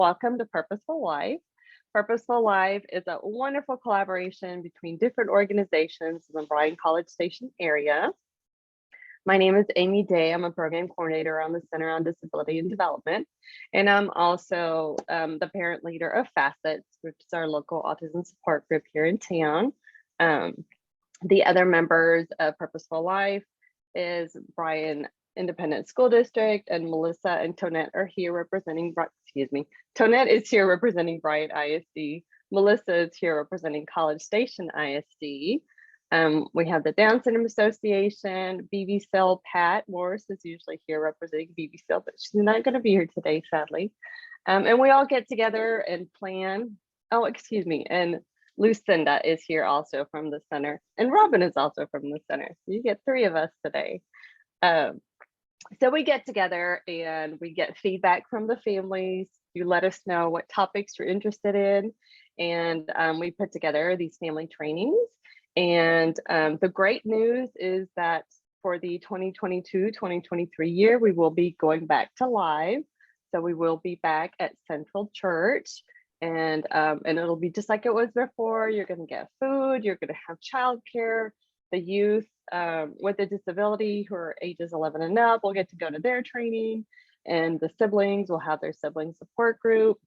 Welcome to Purposeful Life. Purposeful Life is a wonderful collaboration between different organizations in the Bryan College Station area. My name is Amy Day. I'm a program coordinator on the Center on Disability and Development, and I'm also the parent leader of Facets, which is our local autism support group here in town. The other members of Purposeful Life is Bryan Independent School District, and Melissa and Tonette are here representing, Tonette is here representing Bryan ISD. Melissa is here representing College Station ISD. We have the Down Syndrome Association, BBCIL. Pat Morris is usually here representing BBCIL, but she's not going to be here today, sadly. And we all get together and plan. Oh, excuse me. And Lucinda is here also from the center, and Robin is also from the center. So you get three of us today. So we get together and we get feedback from the families. You let us know what topics you're interested in, and we put together these family trainings. And the great news is that for the 2022-2023 year, we will be going back to live. So we will be back at Central Church, and it'll be just like it was before. You're going to get food, you're going to have childcare. The youth with a disability who are ages 11 and up will get to go to their training, and the siblings will have their sibling support group.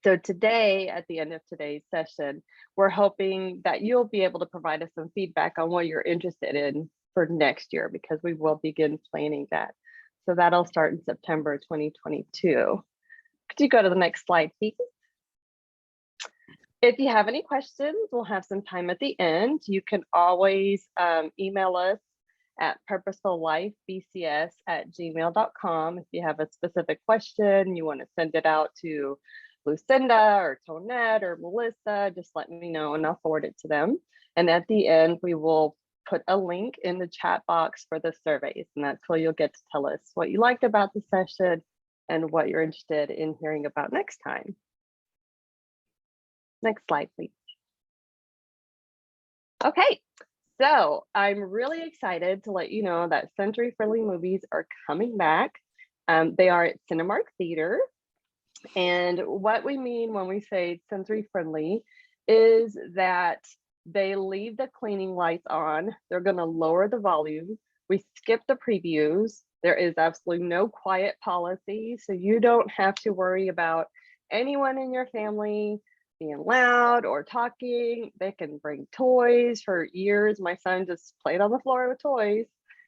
So today, at the end of today's session, we're hoping that you'll be able to provide us some feedback on what you're interested in for next year, because we will begin planning that. So that'll start in September 2022. Could you go to the next slide, please? If you have any questions, we'll have some time at the end. You can always email us at purposefullifebcs@gmail.com. If you have a specific question, you want to send it out to Lucinda or Tonette or Melissa, just let me know and I'll forward it to them. And at the end, we will put a link in the chat box for the surveys, and that's where you'll get to tell us what you liked about the session and what you're interested in hearing about next time. Next slide, please. Okay, so I'm really excited to let you know that Sensory Friendly movies are coming back. They are at Cinemark Theater. And what we mean when we say sensory friendly is that they leave the cleaning lights on. They're going to lower the volume. We skip the previews. There is absolutely no quiet policy. So you don't have to worry about anyone in your family being loud or talking. They can bring toys. For years, my son just played on the floor with toys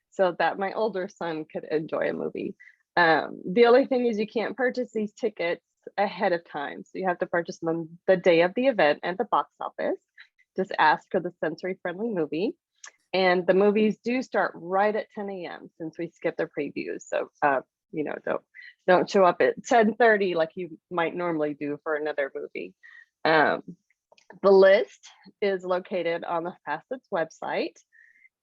so that my older son could enjoy a movie. The only thing is you can't purchase these tickets ahead of time. So you have to purchase them the day of the event at the box office. Just ask for the sensory friendly movie. And the movies do start right at 10 a.m. since we skip the previews. So, you know, don't show up at 10:30 like you might normally do for another movie. The list is located on the Facets website.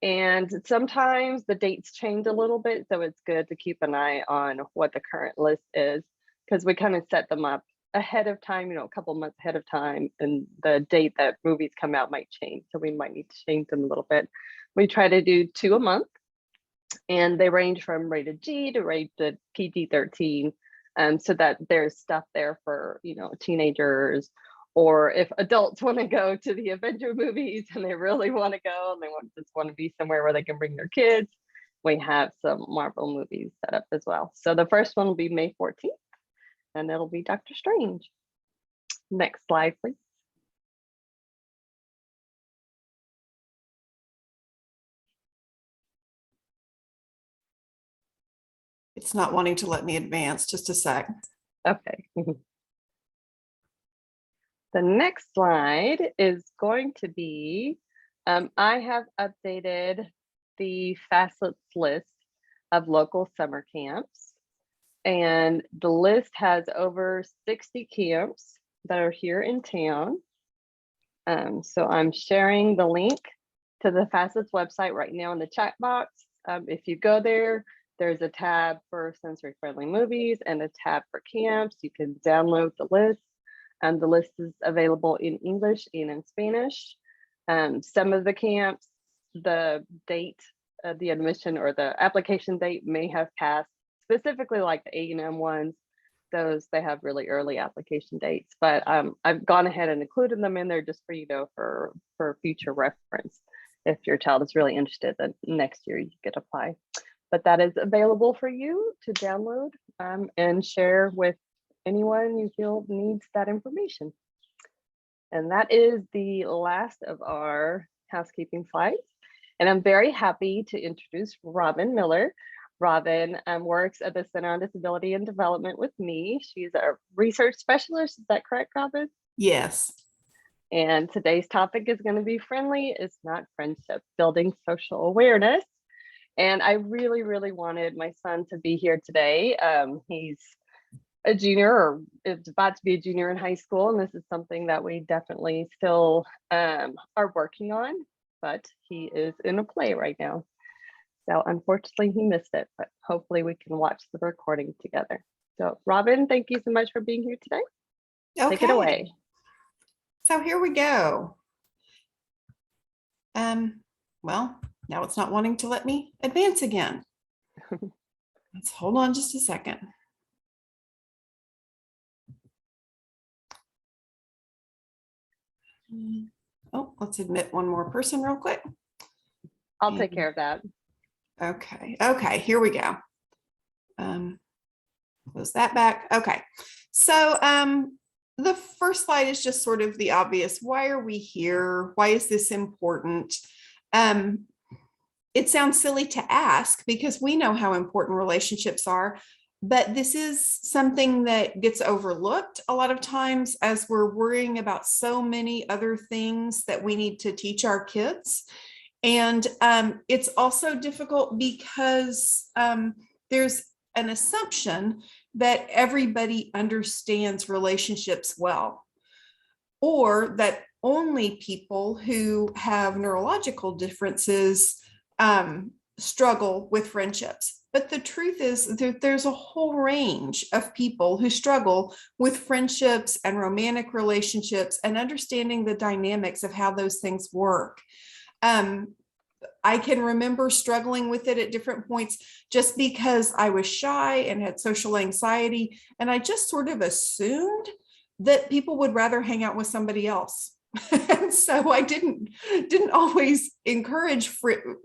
And sometimes the dates change a little bit, so it's good to keep an eye on what the current list is, because we kind of set them up ahead of time, you know, a couple months ahead of time, and the date that movies come out might change, so we might need to change them a little bit. We try to do 2 a month, and they range from rated G to rated PG-13, so that there's stuff there for, you know, teenagers, or if adults want to go to the Avenger movies and they really want to go and they just want to be somewhere where they can bring their kids, we have some Marvel movies set up as well. So the first one will be May 14th, and it'll be Doctor Strange. Next slide, please. It's not wanting to let me advance. Just a sec. Okay. The next slide is going to be, I have updated the Facets list of local summer camps, and the list has over 60 camps that are here in town. So I'm sharing the link to the Facets website right now in the chat box. If you go there, there's a tab for sensory friendly movies and a tab for camps. You can download the list. The list is available in English and in Spanish. Some of the camps, the date of the admission or the application date may have passed, specifically like the A&M ones. those, they have really early application dates, but I've gone ahead and included them in there just for for future reference. If your child is really interested, then next year you could apply. But that is available for you to download and share with anyone you feel needs that information. And that is the last of our housekeeping slides. And I'm very happy to introduce Robin Miller. Robin works at the Center on Disability and Development with me. She's a research specialist. Is that correct, Robin? Yes. And today's topic is going to be friendly is not friendship, building social awareness. And I really, really wanted my son to be here today. He's a junior, or is about to be a junior in high school, and this is something that we definitely still are working on, but he is in a play right now. So unfortunately he missed it, but hopefully we can watch the recording together. So Robin, thank you so much for being here today. Okay. Take it away. So here we go. Well, now it's not wanting to let me advance again. Let's hold on just a second. Oh, let's admit one more person real quick. I'll take care of that. Okay, here we go. Close that back. Okay, so the first slide is just sort of the obvious. Why are we here? Why is this important? It sounds silly to ask because we know how important relationships are, but this is something that gets overlooked a lot of times as we're worrying about so many other things that we need to teach our kids. And it's also difficult because there's an assumption that everybody understands relationships well, or that only people who have neurological differences struggle with friendships. But the truth is that there's a whole range of people who struggle with friendships and romantic relationships and understanding the dynamics of how those things work. I can remember struggling with it at different points just because I was shy and had social anxiety. And I just sort of assumed that people would rather hang out with somebody else. And so I didn't always encourage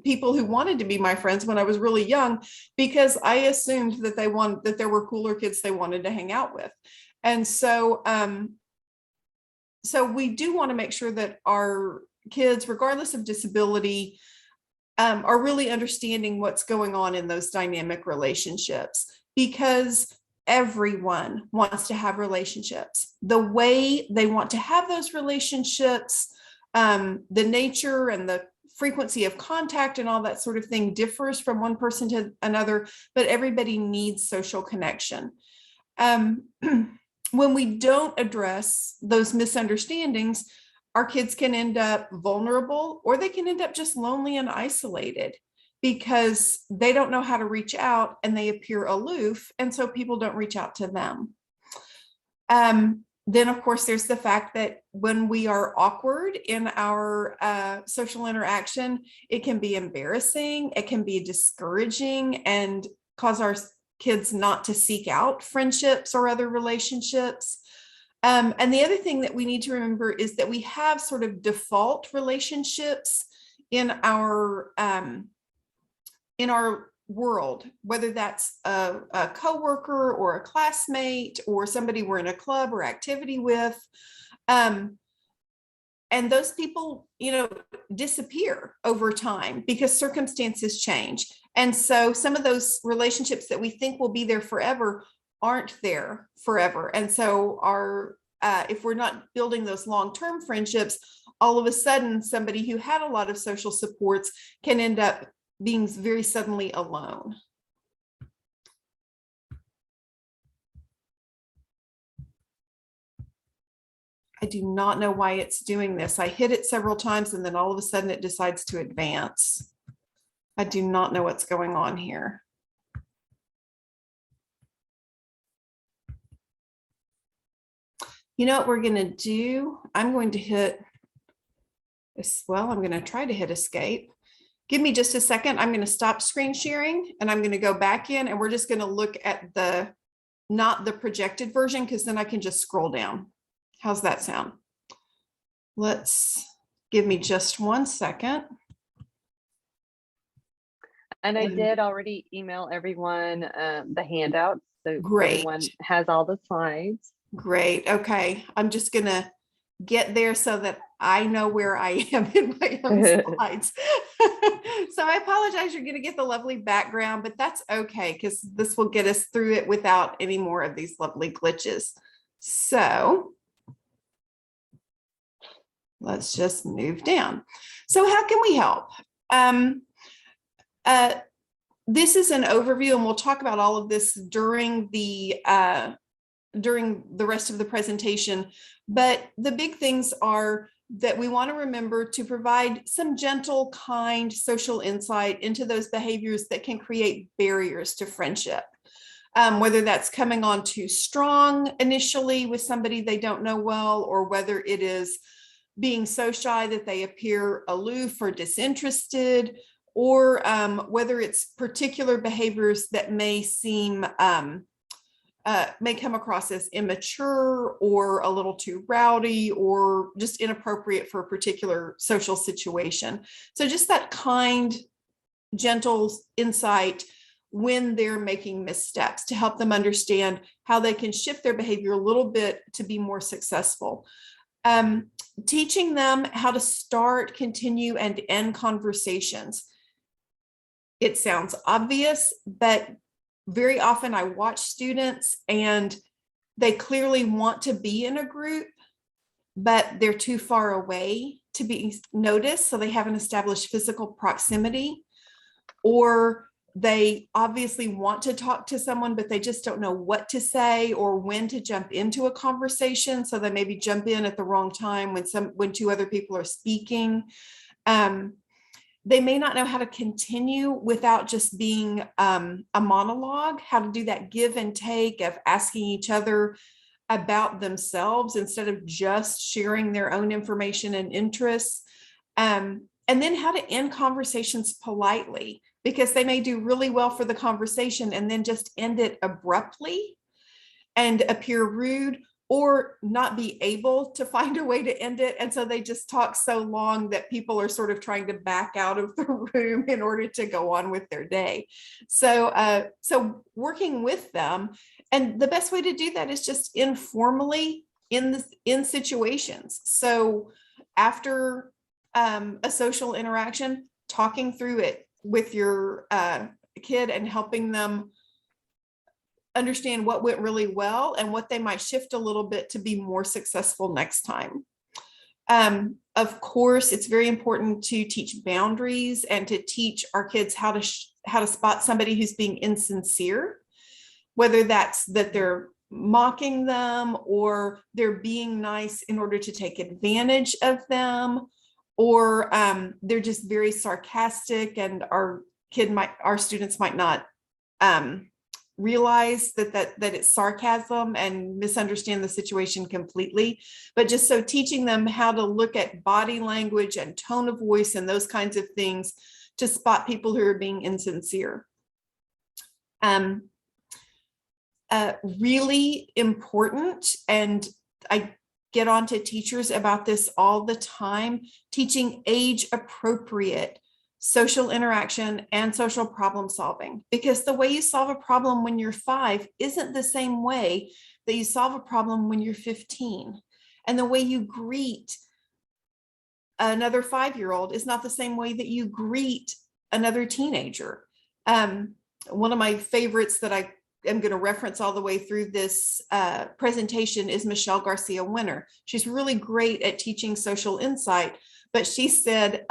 people who wanted to be my friends when I was really young, because I assumed that that there were cooler kids they wanted to hang out with. And so, so we do want to make sure that our kids, regardless of disability, are really understanding what's going on in those dynamic relationships, because everyone wants to have relationships. The way they want to have those relationships, the nature and the frequency of contact and all that sort of thing differs from one person to another, but everybody needs social connection. When we don't address those misunderstandings, our kids can end up vulnerable, or they can end up just lonely and isolated because they don't know how to reach out and they appear aloof. And so people don't reach out to them. Then, of course, there's the fact that when we are awkward in our social interaction, it can be embarrassing, it can be discouraging, and cause our kids not to seek out friendships or other relationships. And the other thing that we need to remember is that we have sort of default relationships in our world, whether that's a coworker or a classmate or somebody we're in a club or activity with. And those people, disappear over time because circumstances change. And so some of those relationships that we think will be there forever aren't there forever. And so if we're not building those long-term friendships, all of a sudden somebody who had a lot of social supports can end up being very suddenly alone. I do not know why it's doing this. I hit it several times and then all of a sudden it decides to advance. I do not know what's going on here. You know what we're going to do? I'm going to hit this. Well, I'm going to try to hit escape. Give me just a second. I'm going to stop screen sharing and I'm going to go back in and we're just going to look at the not the projected version, because then I can just scroll down. How's that sound? Give me just 1 second. And I did already email everyone the handouts, so Great. everyone has all the slides. Great. Okay. I'm just going to get there so that I know where I am in my own slides. So I apologize. You're going to get the lovely background, but that's okay, because this will get us through it without any more of these lovely glitches. So let's just move down. So how can we help? This is an overview, and we'll talk about all of this during the rest of the presentation. But the big things are that we want to remember to provide some gentle, kind social insight into those behaviors that can create barriers to friendship. Whether that's coming on too strong initially with somebody they don't know well, or whether it is being so shy that they appear aloof or disinterested, or whether it's particular behaviors that may seem may come across as immature or a little too rowdy or just inappropriate for a particular social situation. So just that kind, gentle insight when they're making missteps to help them understand how they can shift their behavior a little bit to be more successful. Teaching them how to start, continue, and end conversations. It sounds obvious, but very often I watch students and they clearly want to be in a group, but they're too far away to be noticed. So they haven't established physical proximity, or they obviously want to talk to someone, but they just don't know what to say or when to jump into a conversation. So they maybe jump in at the wrong time when two other people are speaking. They may not know how to continue without just being a monologue, how to do that give and take of asking each other about themselves instead of just sharing their own information and interests. And then how to end conversations politely, because they may do really well for the conversation and then just end it abruptly and appear rude, or not be able to find a way to end it. And so they just talk so long that people are sort of trying to back out of the room in order to go on with their day. So working with them, and the best way to do that is just informally in situations. So after a social interaction, talking through it with your kid and helping them understand what went really well and what they might shift a little bit to be more successful next time. Of course, it's very important to teach boundaries and to teach our kids how to spot somebody who's being insincere, whether that's that they're mocking them or they're being nice in order to take advantage of them, or they're just very sarcastic and our students might not realize that it's sarcasm and misunderstand the situation completely. But just so teaching them how to look at body language and tone of voice and those kinds of things to spot people who are being insincere. Really important, and I get on to teachers about this all the time, teaching age appropriate social interaction and social problem solving, because the way you solve a problem when you're 5 isn't the same way that you solve a problem when you're 15. And the way you greet another 5-year-old is not the same way that you greet another teenager. One of my favorites that I am going to reference all the way through this presentation is Michelle Garcia Winner. She's really great at teaching social insight, but she said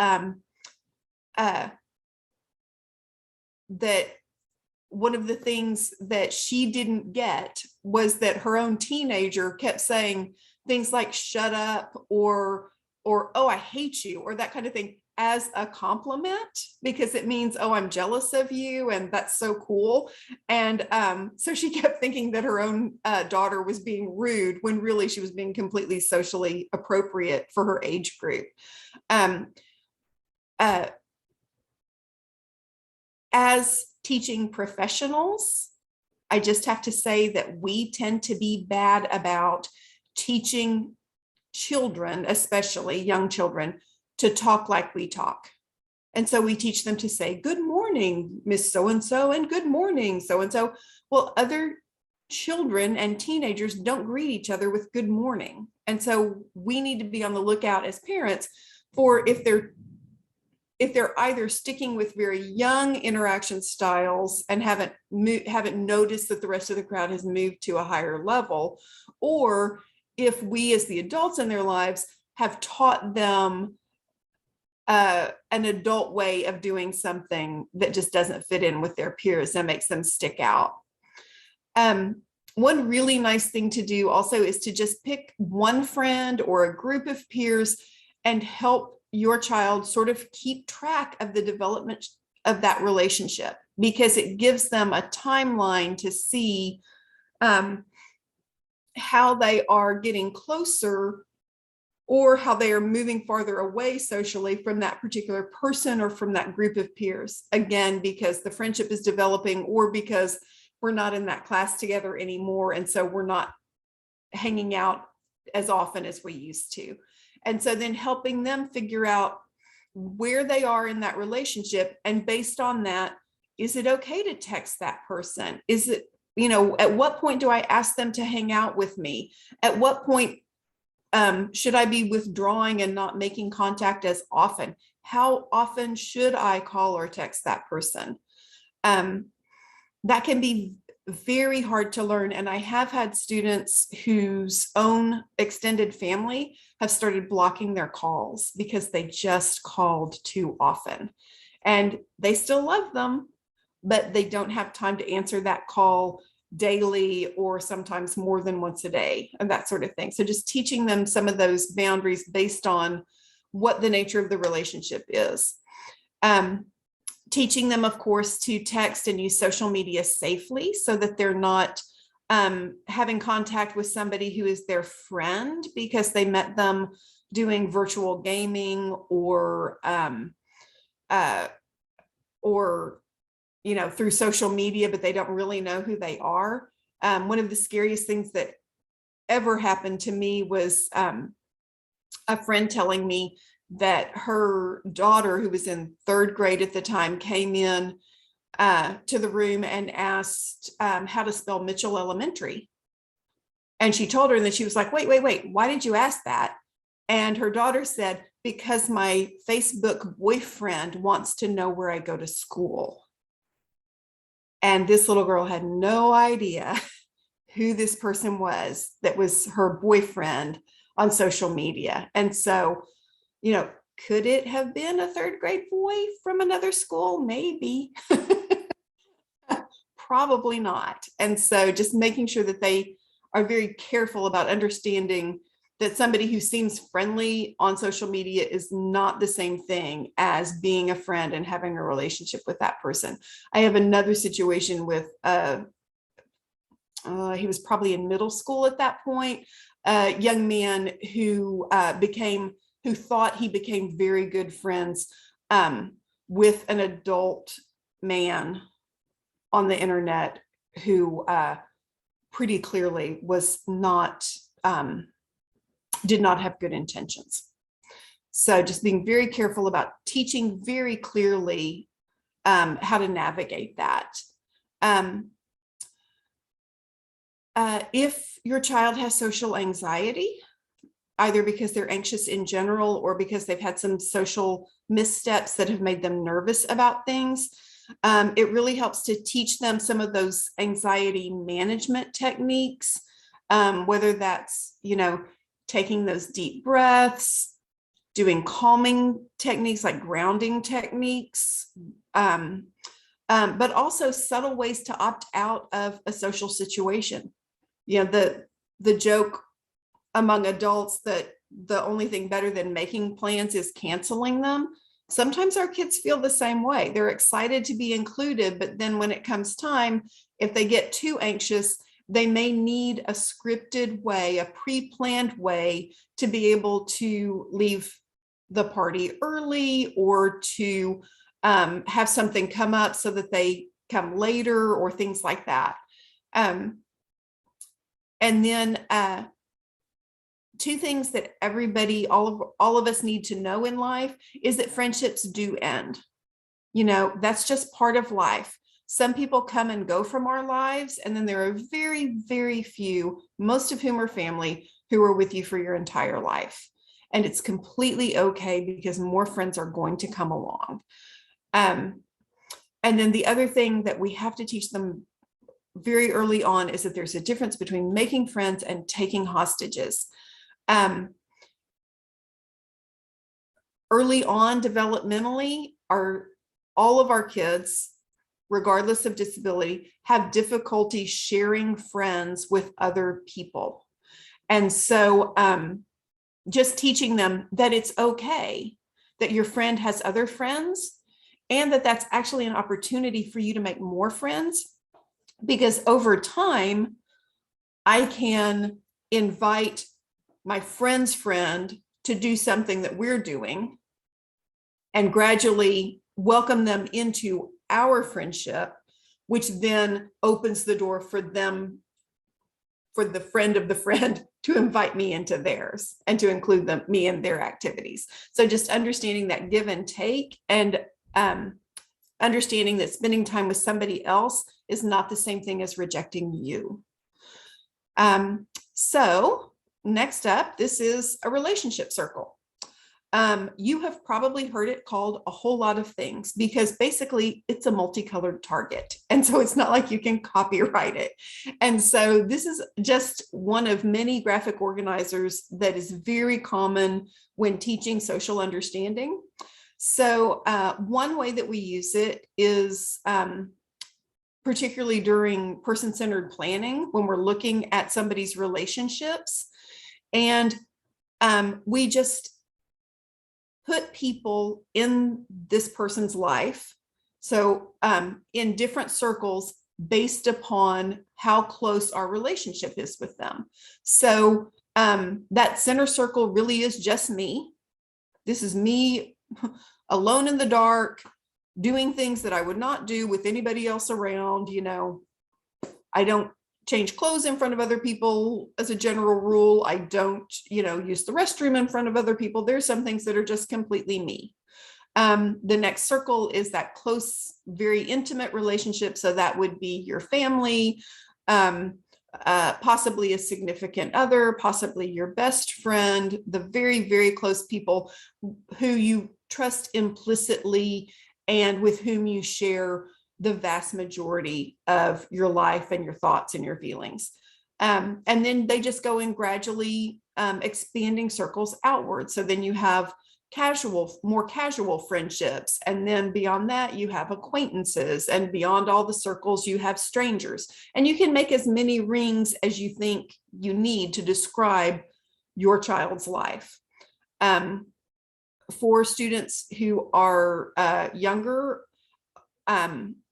that one of the things that she didn't get was that her own teenager kept saying things like "shut up" or "oh, I hate you," or that kind of thing as a compliment, because it means, "Oh, I'm jealous of you," and that's so cool. And so she kept thinking that her own daughter was being rude when really she was being completely socially appropriate for her age group. As teaching professionals, I just have to say that we tend to be bad about teaching children, especially young children, to talk like we talk. And so we teach them to say, good morning, Miss So-and-so, and good morning, so-and-so. Well, other children and teenagers don't greet each other with good morning. And so we need to be on the lookout as parents for if they're either sticking with very young interaction styles and haven't noticed that the rest of the crowd has moved to a higher level, or if we as the adults in their lives have taught them an adult way of doing something that just doesn't fit in with their peers and makes them stick out. One really nice thing to do also is to just pick one friend or a group of peers and help your child sort of keep track of the development of that relationship, because it gives them a timeline to see how they are getting closer or how they are moving farther away socially from that particular person or from that group of peers. Again, because the friendship is developing or because we're not in that class together anymore. And so we're not hanging out as often as we used to. And so then helping them figure out where they are in that relationship. And based on that, is it okay to text that person? Is it, at what point do I ask them to hang out with me? At what point should I be withdrawing and not making contact as often? How often should I call or text that person? That can be very hard to learn. And I have had students whose own extended family have started blocking their calls because they just called too often. And they still love them, but they don't have time to answer that call daily or sometimes more than once a day and that sort of thing. So just teaching them some of those boundaries based on what the nature of the relationship is. Teaching them, of course, to text and use social media safely so that they're not having contact with somebody who is their friend because they met them doing virtual gaming or through social media, but they don't really know who they are. One of the scariest things that ever happened to me was a friend telling me that her daughter, who was in third grade at the time, came in to the room and asked how to spell Mitchell Elementary. And she told her, and then she was like, wait, why did you ask that? And her daughter said, because my Facebook boyfriend wants to know where I go to school. And this little girl had no idea who this person was that was her boyfriend on social media. And so, could it have been a third grade boy from another school? Maybe. Probably not. And so just making sure that they are very careful about understanding that somebody who seems friendly on social media is not the same thing as being a friend and having a relationship with that person. I have another situation with, he was probably in middle school at that point, a young man who thought he became very good friends with an adult man on the internet who pretty clearly was not, did not have good intentions. So just being very careful about teaching very clearly how to navigate that. If your child has social anxiety, either because they're anxious in general or because they've had some social missteps that have made them nervous about things, it really helps to teach them some of those anxiety management techniques, whether that's, taking those deep breaths, doing calming techniques like grounding techniques, but also subtle ways to opt out of a social situation. The joke among adults that the only thing better than making plans is canceling them. Sometimes our kids feel the same way. They're excited to be included, but then when it comes time, if they get too anxious, they may need a scripted way, a pre-planned way to be able to leave the party early or to have something come up so that they come later or things like that. And then two things that everybody, all of us need to know in life is that friendships do end. That's just part of life. Some people come and go from our lives, and then there are very, very few, most of whom are family, who are with you for your entire life. And it's completely okay because more friends are going to come along. And then the other thing that we have to teach them very early on is that there's a difference between making friends and taking hostages. Early on, developmentally, all of our kids, regardless of disability, have difficulty sharing friends with other people. And so just teaching them that it's okay that your friend has other friends, and that that's actually an opportunity for you to make more friends, because over time, I can invite my friend's friend to do something that we're doing and gradually welcome them into our friendship, which then opens the door for them, for the friend of the friend, to invite me into theirs and to include me in their activities. So just understanding that give and take, and understanding that spending time with somebody else is not the same thing as rejecting you. So next up, this is a relationship circle. You have probably heard it called a whole lot of things, because basically it's a multicolored target. And so it's not like you can copyright it. And so this is just one of many graphic organizers that is very common when teaching social understanding. So one way that we use it is particularly during person-centered planning, when we're looking at somebody's relationships, and we just put people in this person's life. So in different circles based upon how close our relationship is with them. So that center circle really is just me. This is me alone in the dark, doing things that I would not do with anybody else around. I don't change clothes in front of other people as a general rule. I don't, use the restroom in front of other people. There's some things that are just completely me. The next circle is that close, very intimate relationship. So that would be your family, possibly a significant other, possibly your best friend, the very, very close people who you trust implicitly and with whom you share the vast majority of your life and your thoughts and your feelings. And then they just go in gradually expanding circles outward. So then you have more casual friendships. And then beyond that, you have acquaintances, and beyond all the circles, you have strangers. And you can make as many rings as you think you need to describe your child's life. For students who are younger,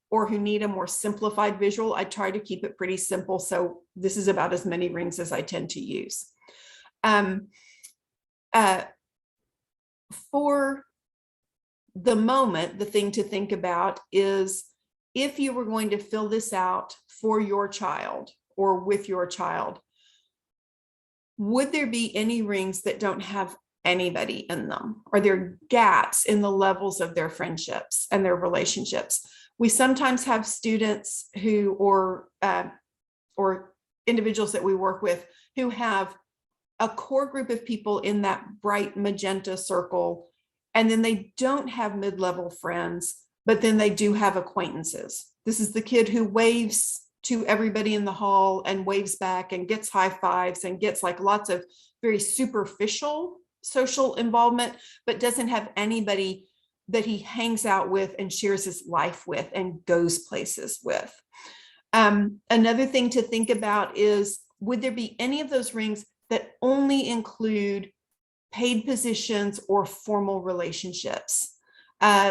or who need a more simplified visual, I try to keep it pretty simple. So this is about as many rings as I tend to use. For the moment, the thing to think about is, if you were going to fill this out for your child or with your child, would there be any rings that don't have anybody in them? Are there gaps in the levels of their friendships and their relationships? We sometimes have students who, or individuals that we work with, who have a core group of people in that bright magenta circle, and then they don't have mid-level friends, but then they do have acquaintances. This is the kid who waves to everybody in the hall and waves back and gets high fives and gets like lots of very superficial social involvement, but doesn't have anybody that he hangs out with and shares his life with and goes places with. Another thing to think about is, would there be any of those rings that only include paid positions or formal relationships?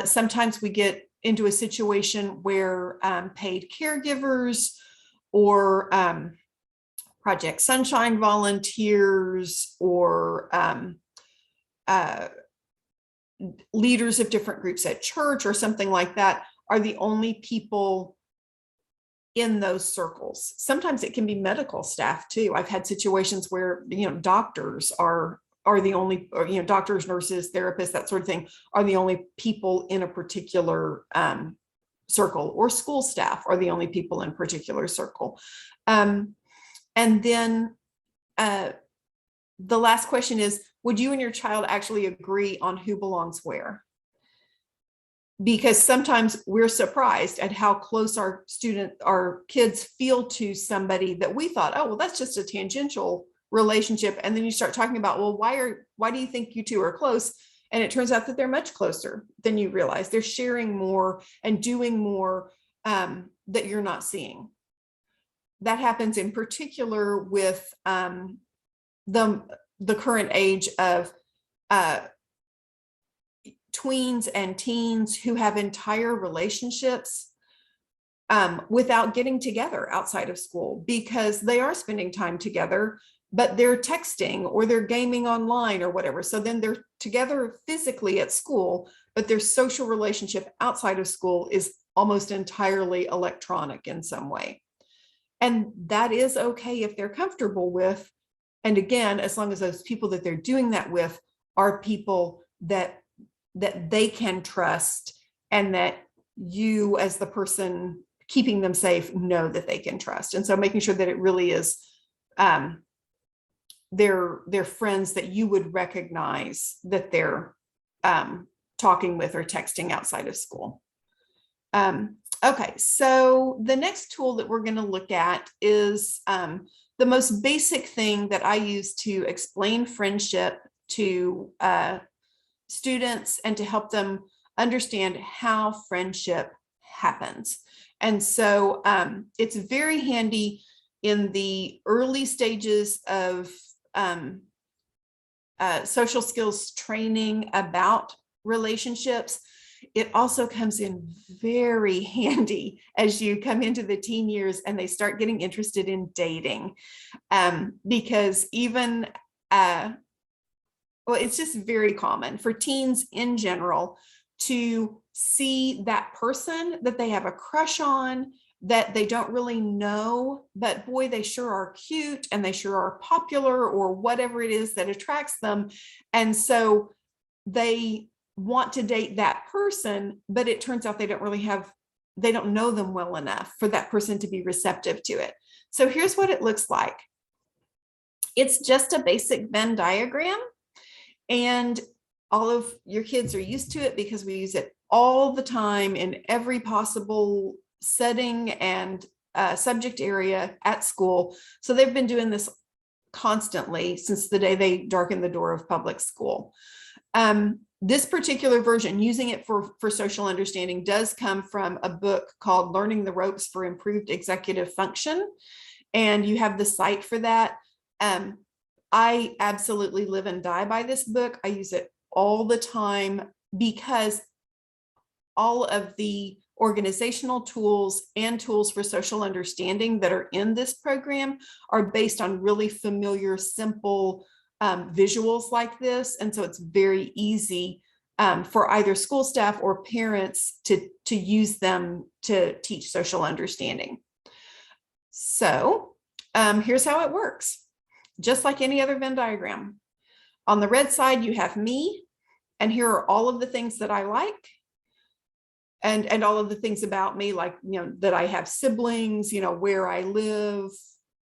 Sometimes we get into a situation where paid caregivers or Project Sunshine volunteers or leaders of different groups at church or something like that are the only people in those circles. Sometimes it can be medical staff too. I've had situations where, doctors are the only, or, doctors, nurses, therapists, that sort of thing, are the only people in a particular circle, or school staff are the only people in a particular circle. And then the last question is, would you and your child actually agree on who belongs where? Because sometimes we're surprised at how close our kids feel to somebody that we thought, oh, well, that's just a tangential relationship. And then you start talking about, well, why do you think you two are close? And it turns out that they're much closer than you realize. They're sharing more and doing more that you're not seeing. That happens in particular with the current age of tweens and teens who have entire relationships without getting together outside of school, because they are spending time together, but they're texting or they're gaming online or whatever. So then they're together physically at school, but their social relationship outside of school is almost entirely electronic in some way. And that is okay if they're comfortable with. And again, as long as those people that they're doing that with are people that they can trust, and that you, as the person keeping them safe, know that they can trust. And so making sure that it really is their friends that you would recognize that they're talking with or texting outside of school. Okay, so the next tool that we're going to look at is the most basic thing that I use to explain friendship to students and to help them understand how friendship happens. And so it's very handy in the early stages of social skills training about relationships. It also comes in very handy as you come into the teen years and they start getting interested in dating, because even well, it's just very common for teens in general to see that person that they have a crush on, that they don't really know, but boy, they sure are cute and they sure are popular, or whatever it is that attracts them. And so they want to date that person, but it turns out they don't know them well enough for that person to be receptive to it. So here's what it looks like. It's just a basic Venn diagram. And all of your kids are used to it because we use it all the time in every possible setting and subject area at school. So they've been doing this constantly since the day they darkened the door of public school. This particular version, using it for social understanding, does come from a book called Learning the Ropes for Improved Executive Function. And you have the site for that. I absolutely live and die by this book. I use it all the time because all of the organizational tools and tools for social understanding that are in this program are based on really familiar, simple visuals like this. And so it's very easy for either school staff or parents to use them to teach social understanding. So here's how it works. Just like any other Venn diagram. On the red side, you have me, and here are all of the things that I like, and all of the things about me, like, that I have siblings, where I live,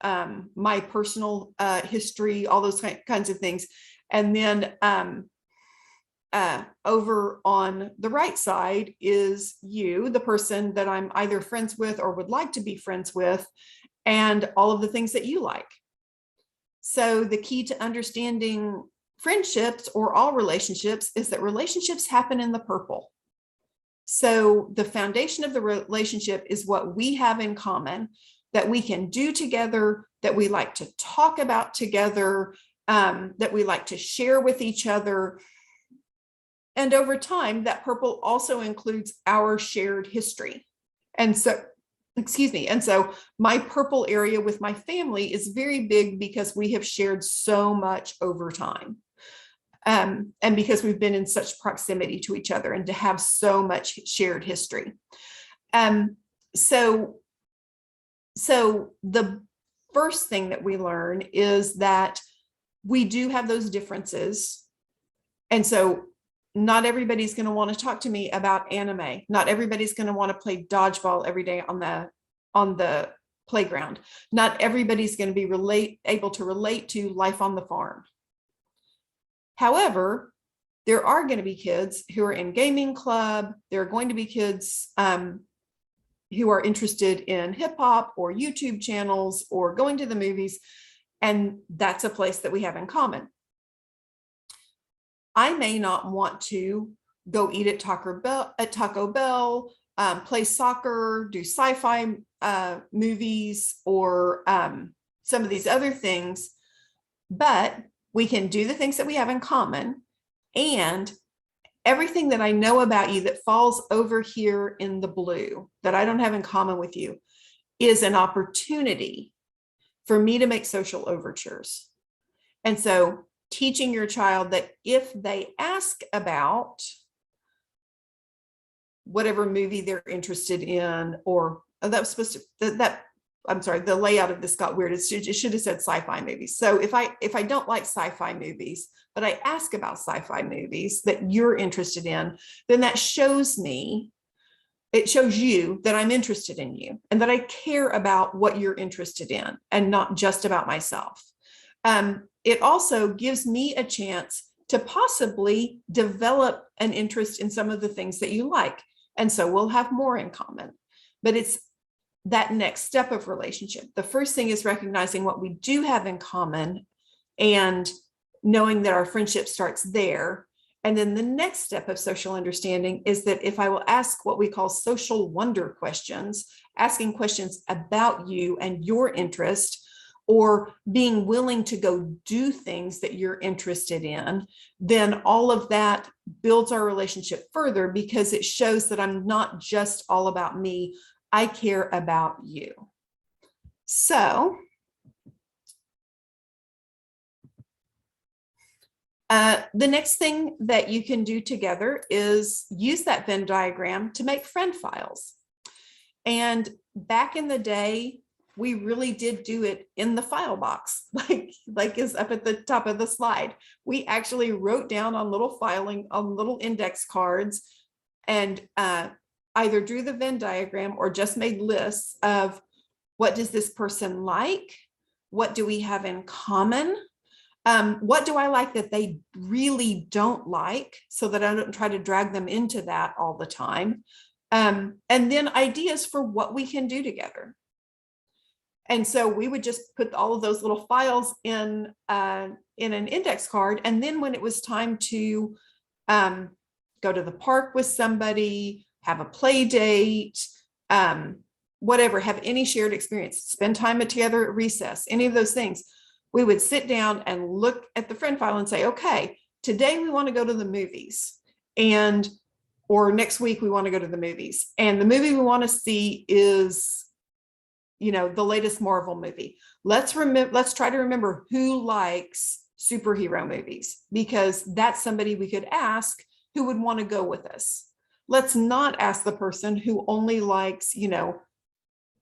my personal history, all those kinds of things. And then over on the right side is you, the person that I'm either friends with or would like to be friends with, and all of the things that you like. So the key to understanding friendships, or all relationships, is that relationships happen in the purple. So the foundation of the relationship is what we have in common, that we can do together, that we like to talk about together, that we like to share with each other. And over time, that purple also includes our shared history. And so my purple area with my family is very big because we have shared so much over time. And because we've been in such proximity to each other and to have so much shared history. So So the first thing that we learn is that we do have those differences. And so not everybody's going to want to talk to me about anime. Not everybody's going to want to play dodgeball every day on the playground. Not everybody's going to be able to relate to life on the farm. However, there are going to be kids who are in gaming club. There are going to be kids who are interested in hip hop or YouTube channels or going to the movies. And that's a place that we have in common. I may not want to go eat at Taco Bell, play soccer, do sci-fi movies, or some of these other things, but we can do the things that we have in common, and everything that I know about you that falls over here in the blue that I don't have in common with you is an opportunity for me to make social overtures. And so teaching your child that if they ask about whatever movie they're interested in, or that was supposed to, I'm sorry, the layout of this got weird. It should have said sci-fi movies. So if I don't like sci-fi movies, but I ask about sci-fi movies that you're interested in, then that shows me, it shows you that I'm interested in you and that I care about what you're interested in and not just about myself. It also gives me a chance to possibly develop an interest in some of the things that you like. And so we'll have more in common, but it's that next step of relationship. The first thing is recognizing what we do have in common and knowing that our friendship starts there. And then the next step of social understanding is that if I will ask what we call social wonder questions, asking questions about you and your interest, or being willing to go do things that you're interested in, then all of that builds our relationship further because it shows that I'm not just all about me. I care about you. So the next thing that you can do together is use that Venn diagram to make friend files. And back in the day, we really did do it in the file box, like is up at the top of the slide. We actually wrote down on little index cards and either drew the Venn diagram or just made lists of what does this person like? What do we have in common? What do I like that they really don't like, so that I don't try to drag them into that all the time. And then ideas for what we can do together. And so we would just put all of those little files in an index card. And then when it was time to go to the park with somebody, have a play date, whatever, have any shared experience, spend time together at recess, any of those things, we would sit down and look at the friend file and say, okay, today we want to go to the movies, or next week we want to go to the movies. And the movie we want to see is, the latest Marvel movie. Let's try to remember who likes superhero movies, because that's somebody we could ask who would want to go with us. Let's not ask the person who only likes,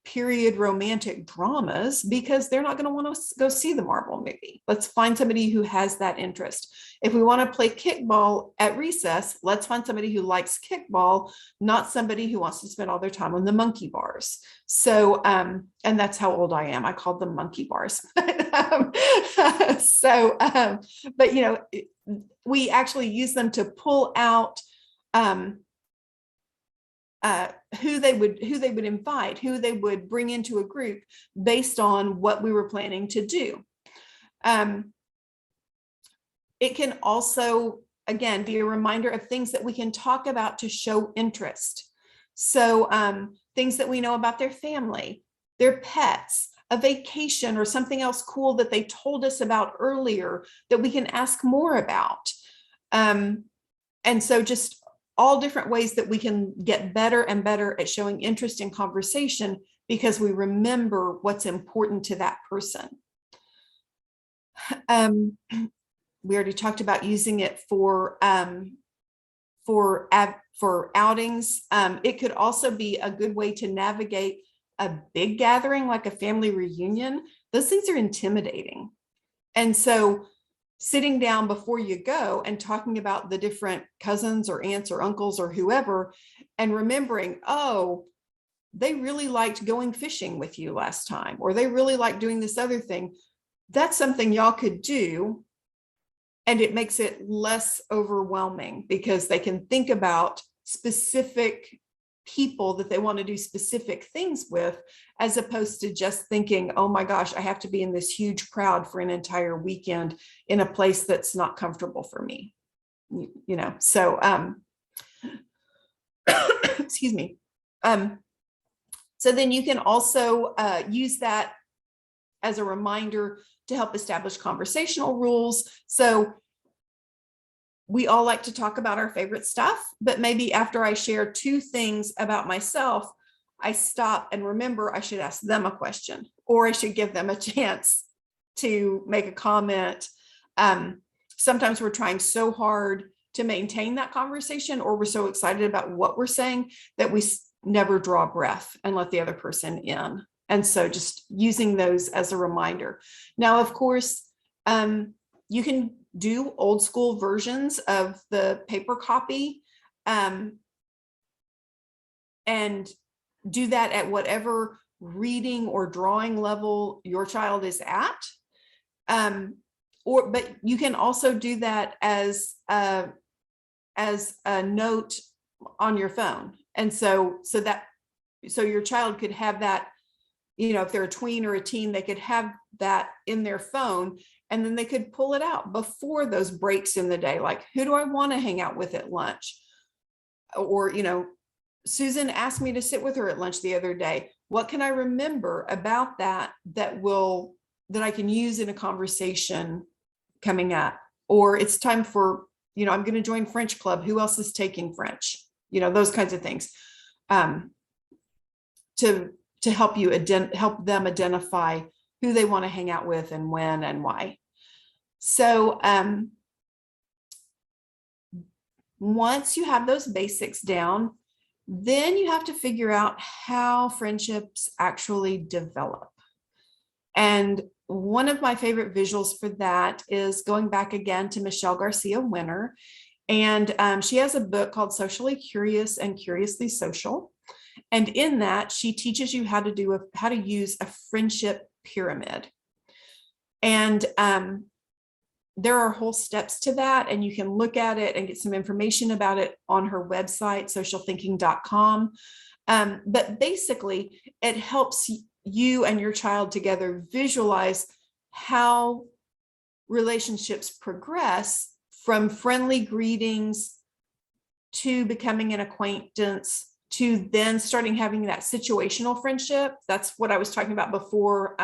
period romantic dramas, because they're not going to want to go see the Marvel movie. Let's find somebody who has that interest. If we want to play kickball at recess, let's find somebody who likes kickball, not somebody who wants to spend all their time on the monkey bars. So, and that's how old I am. I called them monkey bars. But we actually use them to pull out who they would invite, who they would bring into a group based on what we were planning to do. It can also, again, be a reminder of things that we can talk about to show interest. So things that we know about their family, their pets, a vacation, or something else cool that they told us about earlier that we can ask more about. And so just all different ways that we can get better and better at showing interest in conversation, because we remember what's important to that person. We already talked about using it for outings. It could also be a good way to navigate a big gathering, like a family reunion, those things are intimidating. And so sitting down before you go and talking about the different cousins or aunts or uncles or whoever, and remembering, oh, they really liked going fishing with you last time, or they really liked doing this other thing. That's something y'all could do. And it makes it less overwhelming because they can think about specific people that they want to do specific things with, as opposed to just thinking, oh my gosh, I have to be in this huge crowd for an entire weekend in a place that's not comfortable for me. You know, so excuse me. So then you can also use that as a reminder to help establish conversational rules. So we all like to talk about our favorite stuff, but maybe after I share 2 things about myself, I stop and remember I should ask them a question, or I should give them a chance to make a comment. Sometimes we're trying so hard to maintain that conversation, or we're so excited about what we're saying that we never draw breath and let the other person in. And so just using those as a reminder. Now, of course, you can do old school versions of the paper copy, and do that at whatever reading or drawing level your child is at. But you can also do that as a note on your phone. And so your child could have that, you know, if they're a tween or a teen, they could have that in their phone, and then they could pull it out before those breaks in the day. Like, who do I want to hang out with at lunch? Or, you know, Susan asked me to sit with her at lunch the other day. What can I remember about that that I can use in a conversation coming up? Or it's time for, you know, I'm going to join French club. Who else is taking French? You know, those kinds of things, to help you help them identify who they want to hang out with and when and why. So once you have those basics down, then you have to figure out how friendships actually develop. And one of my favorite visuals for that is going back again to Michelle Garcia Winner. And she has a book called Socially Curious and Curiously Social. And in that, she teaches you how to use a friendship pyramid. And there are whole steps to that, and you can look at it and get some information about it on her website, socialthinking.com. But basically, it helps you and your child together visualize how relationships progress from friendly greetings to becoming an acquaintance to then starting having that situational friendship. That's what I was talking about before,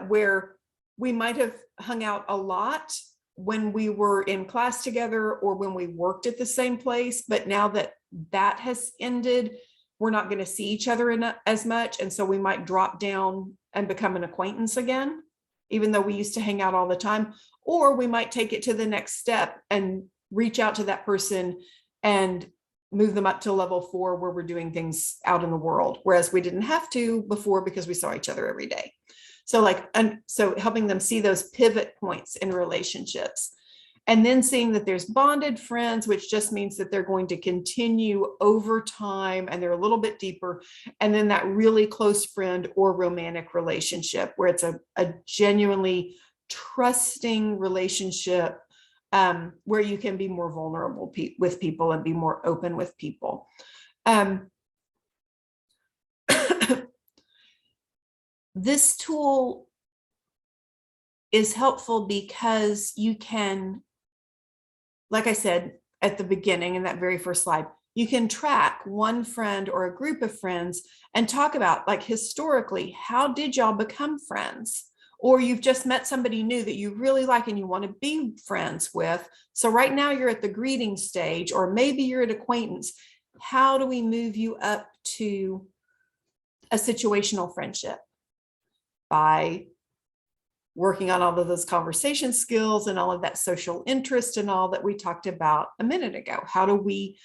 where we might have hung out a lot when we were in class together or when we worked at the same place. But now that that has ended, we're not going to see each other as much. And so we might drop down and become an acquaintance again, even though we used to hang out all the time. Or we might take it to the next step and reach out to that person and move them up to level 4 where we're doing things out in the world, whereas we didn't have to before because we saw each other every day. So so helping them see those pivot points in relationships, and then seeing that there's bonded friends, which just means that they're going to continue over time and they're a little bit deeper. And then that really close friend or romantic relationship where it's a genuinely trusting relationship, where you can be more vulnerable with people and be more open with people. This tool is helpful because you can, like I said at the beginning in that very first slide, you can track one friend or a group of friends and talk about, like, historically, how did y'all become friends? Or you've just met somebody new that you really like and you want to be friends with. So right now you're at the greeting stage, or maybe you're at acquaintance. How do we move you up to a situational friendship? By working on all of those conversation skills and all of that social interest and all that we talked about a minute ago. How do we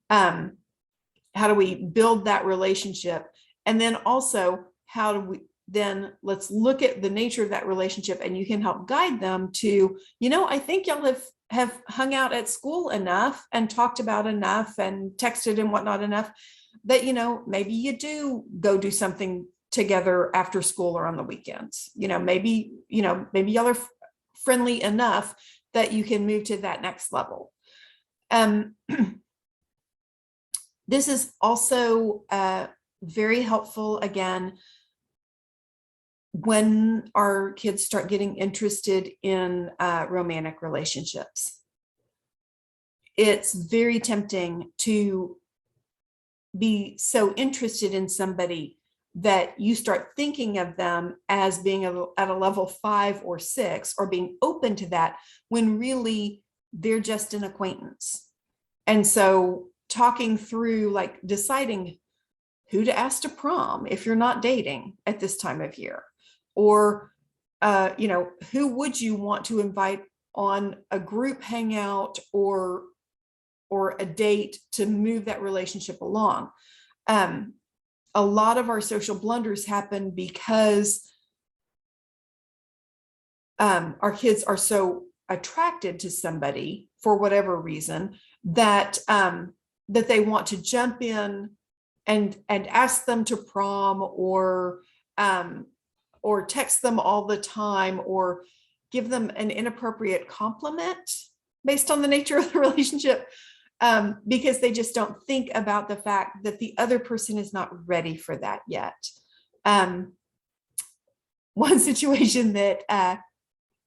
build that relationship And then also, how do we then, let's look at the nature of that relationship, and you can help guide them to, I think y'all have hung out at school enough and talked about enough and texted and whatnot enough that, maybe you do go do something together after school or on the weekends. Maybe y'all are friendly enough that you can move to that next level. This is also very helpful, again, when our kids start getting interested in romantic relationships. It's very tempting to be so interested in somebody that you start thinking of them as being at a level 5 or 6, or being open to that, when really they're just an acquaintance. And so talking through, like, deciding who to ask to prom if you're not dating at this time of year, or who would you want to invite on a group hangout or a date to move that relationship along. A lot of our social blunders happen because our kids are so attracted to somebody for whatever reason that that they want to jump in and ask them to prom, or text them all the time, or give them an inappropriate compliment based on the nature of the relationship, because they just don't think about the fact that the other person is not ready for that yet. One situation that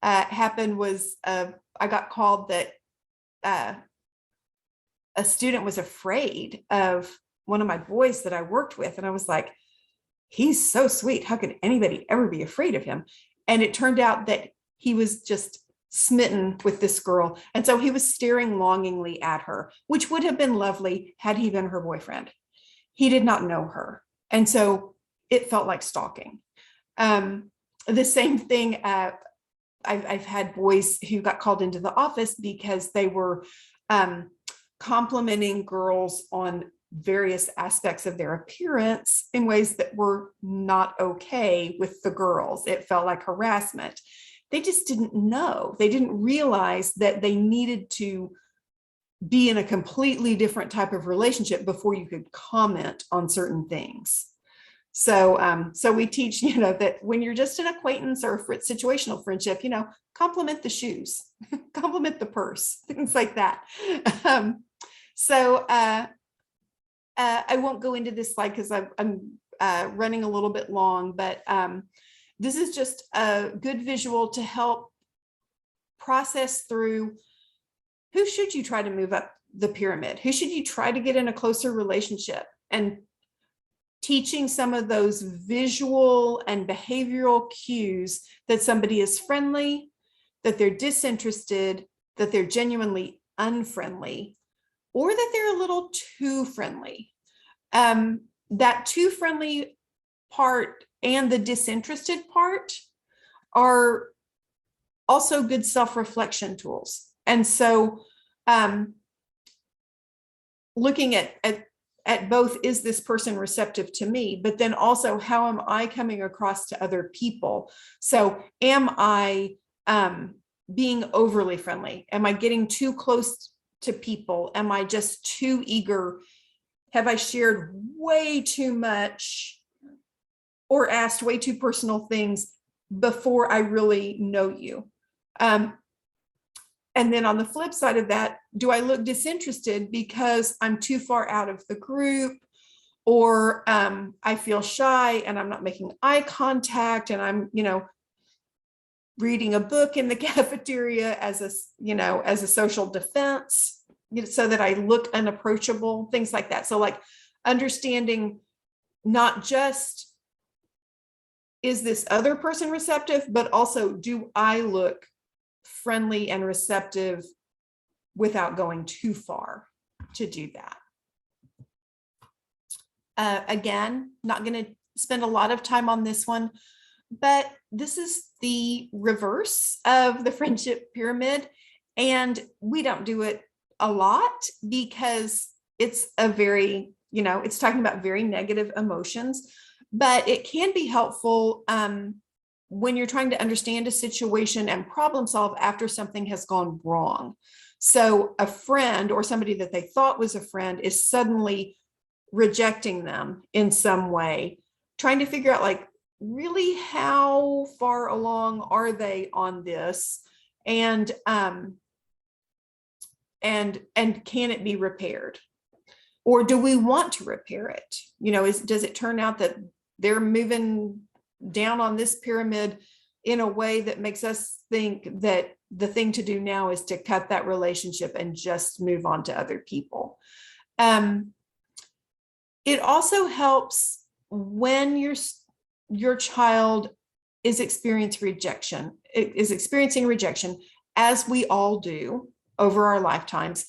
happened was I got called that a student was afraid of one of my boys that I worked with. And I was like, he's so sweet. How could anybody ever be afraid of him? And it turned out that he was just smitten with this girl. And so he was staring longingly at her, which would have been lovely had he been her boyfriend. He did not know her. And so it felt like stalking. The same thing, I've had boys who got called into the office because they were complimenting girls on various aspects of their appearance in ways that were not okay with the girls. It felt like harassment. They just didn't know. They didn't realize that they needed to be in a completely different type of relationship before you could comment on certain things. So, so we teach, that when you're just an acquaintance or a situational friendship, compliment the shoes, compliment the purse, things like that. I won't go into this slide because I'm running a little bit long, but this is just a good visual to help process through who should you try to move up the pyramid? Who should you try to get in a closer relationship? And teaching some of those visual and behavioral cues that somebody is friendly, that they're disinterested, that they're genuinely unfriendly, or that they're a little too friendly. That too friendly part and the disinterested part are also good self-reflection tools. And so looking at both, is this person receptive to me, but then also how am I coming across to other people? So am I being overly friendly? Am I getting too close to people? Am I just too eager? Have I shared way too much or asked way too personal things before I really know you? And then on the flip side of that, do I look disinterested because I'm too far out of the group, or I feel shy and I'm not making eye contact, and I'm, reading a book in the cafeteria as a social defense, so that I look unapproachable, things like that. So like understanding not just, is this other person receptive, but also, do I look friendly and receptive without going too far to do that? Again, not going to spend a lot of time on this one, but this is the reverse of the friendship pyramid. And we don't do it a lot because it's a very, it's talking about very negative emotions. but it can be helpful when you're trying to understand a situation and problem solve after something has gone wrong. So a friend or somebody that they thought was a friend is suddenly rejecting them in some way, trying to figure out like really how far along are they on this, and can it be repaired, or do we want to repair it? Does it turn out that they're moving down on this pyramid in a way that makes us think that the thing to do now is to cut that relationship and just move on to other people? It also helps when your child is experiencing rejection, as we all do over our lifetimes.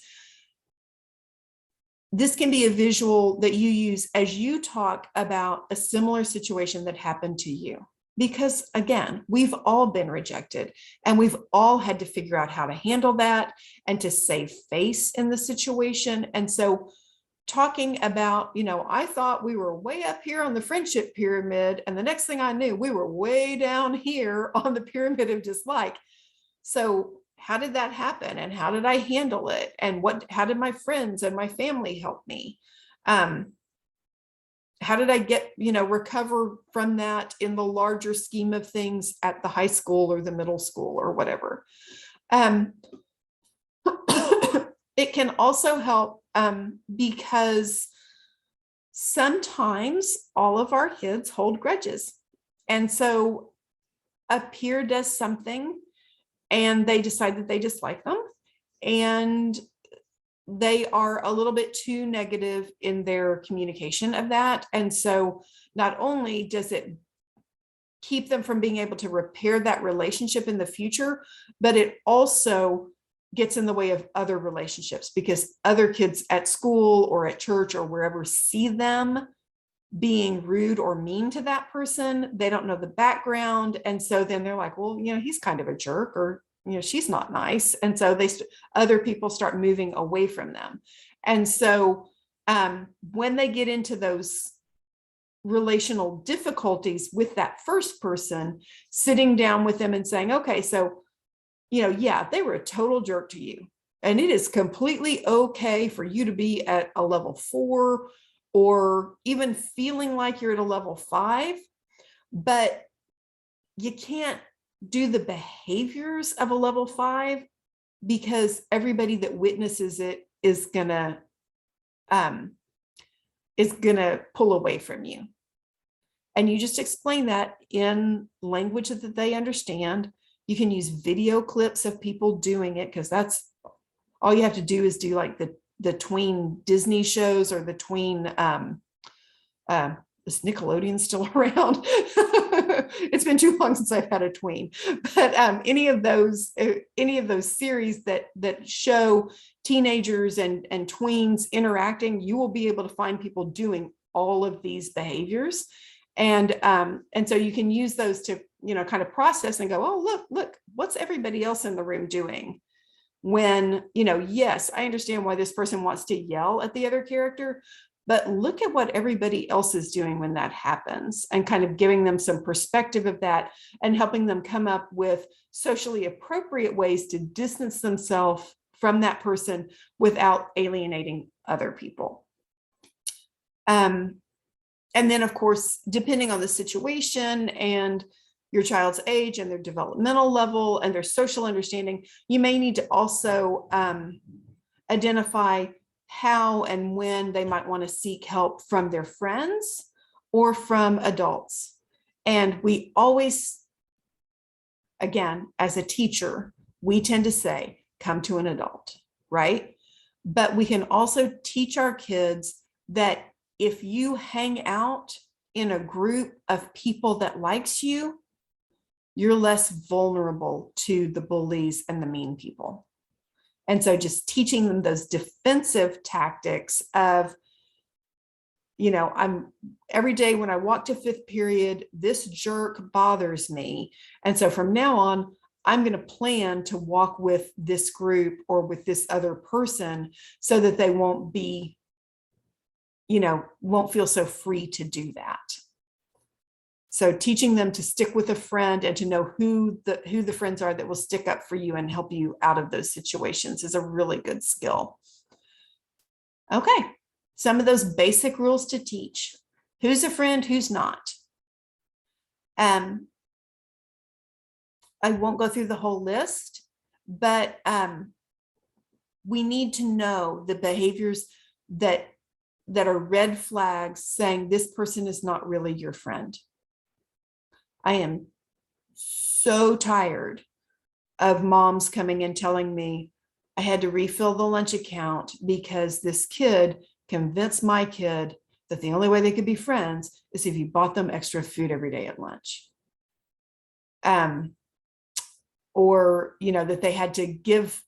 This can be a visual that you use as you talk about a similar situation that happened to you. Because again, we've all been rejected and we've all had to figure out how to handle that and to save face in the situation. And so talking about, I thought we were way up here on the friendship pyramid, and the next thing I knew, we were way down here on the pyramid of dislike. So how did that happen? And how did I handle it? And how did my friends and my family help me? How did I recover from that in the larger scheme of things at the high school or the middle school or whatever? It can also help because sometimes all of our kids hold grudges. And so a peer does something and they decide that they dislike them, and they are a little bit too negative in their communication of that. And so not only does it keep them from being able to repair that relationship in the future, but it also gets in the way of other relationships, because other kids at school or at church or wherever see them being rude or mean to that person. They don't know the background. And so then they're like, well, he's kind of a jerk, or, she's not nice. And so other people start moving away from them. And so when they get into those relational difficulties with that first person, sitting down with them and saying, okay, so, yeah, they were a total jerk to you, and it is completely okay for you to be at a level 4 or even feeling like you're at a level 5, but you can't do the behaviors of a level 5 because everybody that witnesses it is gonna pull away from you. And you just explain that in language that they understand. You can use video clips of people doing it, because that's all you have to do is do like the tween Disney shows or the tween is Nickelodeon still around? It's been too long since I've had a tween, but any of those series that show teenagers and tweens interacting, you will be able to find people doing all of these behaviors. And so you can use those to, kind of process and go, oh, look, what's everybody else in the room doing? When, yes, I understand why this person wants to yell at the other character, but look at what everybody else is doing when that happens, and kind of giving them some perspective of that and helping them come up with socially appropriate ways to distance themselves from that person without alienating other people. And then, of course, depending on the situation and your child's age and their developmental level and their social understanding, you may need to also identify how and when they might want to seek help from their friends or from adults. And we always, again, as a teacher, we tend to say, come to an adult, right? But we can also teach our kids that if you hang out in a group of people that likes you, you're less vulnerable to the bullies and the mean people. And so just teaching them those defensive tactics of, I'm every day when I walk to 5th period, this jerk bothers me. And so from now on, I'm going to plan to walk with this group or with this other person so that they won't be, won't feel so free to do that. So teaching them to stick with a friend and to know who the friends are that will stick up for you and help you out of those situations is a really good skill. Okay, some of those basic rules to teach. Who's a friend, who's not? I won't go through the whole list, but we need to know the behaviors that are red flags saying this person is not really your friend. I am so tired of moms coming and telling me I had to refill the lunch account because this kid convinced my kid that the only way they could be friends is if you bought them extra food every day at lunch. Or, that they had to give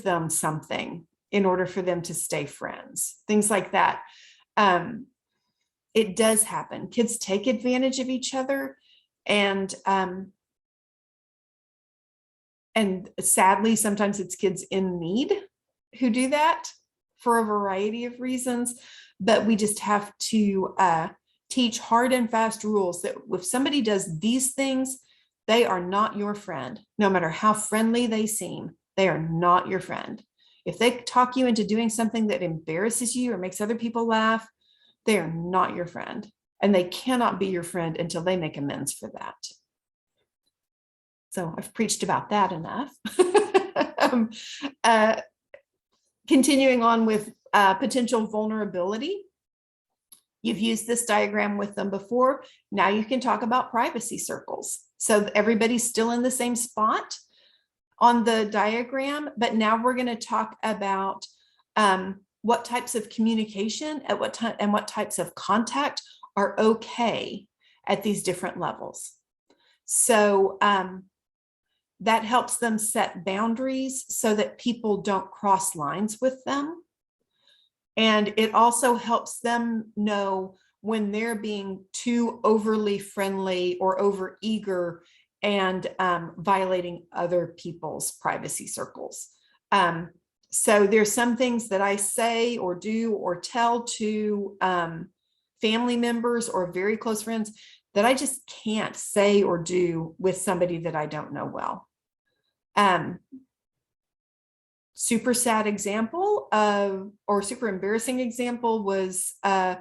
them something in order for them to stay friends, things like that. It does happen. Kids take advantage of each other, and sadly, sometimes it's kids in need who do that for a variety of reasons. But we just have to teach hard and fast rules that if somebody does these things, they are not your friend. No matter how friendly they seem, they are not your friend. If they talk you into doing something that embarrasses you or makes other people laugh, they are not your friend. And they cannot be your friend until they make amends for that. So I've preached about that enough. Continuing on with potential vulnerability. You've used this diagram with them before. Now you can talk about privacy circles. So everybody's still in the same spot on the diagram, but now we're going to talk about what types of communication at what time and what types of contact are okay at these different levels. So that helps them set boundaries so that people don't cross lines with them. And it also helps them know when they're being too overly friendly or over eager and violating other people's privacy circles. So there's some things that I say or do or tell to family members or very close friends that I just can't say or do with somebody that I don't know well. Super sad example or super embarrassing example was a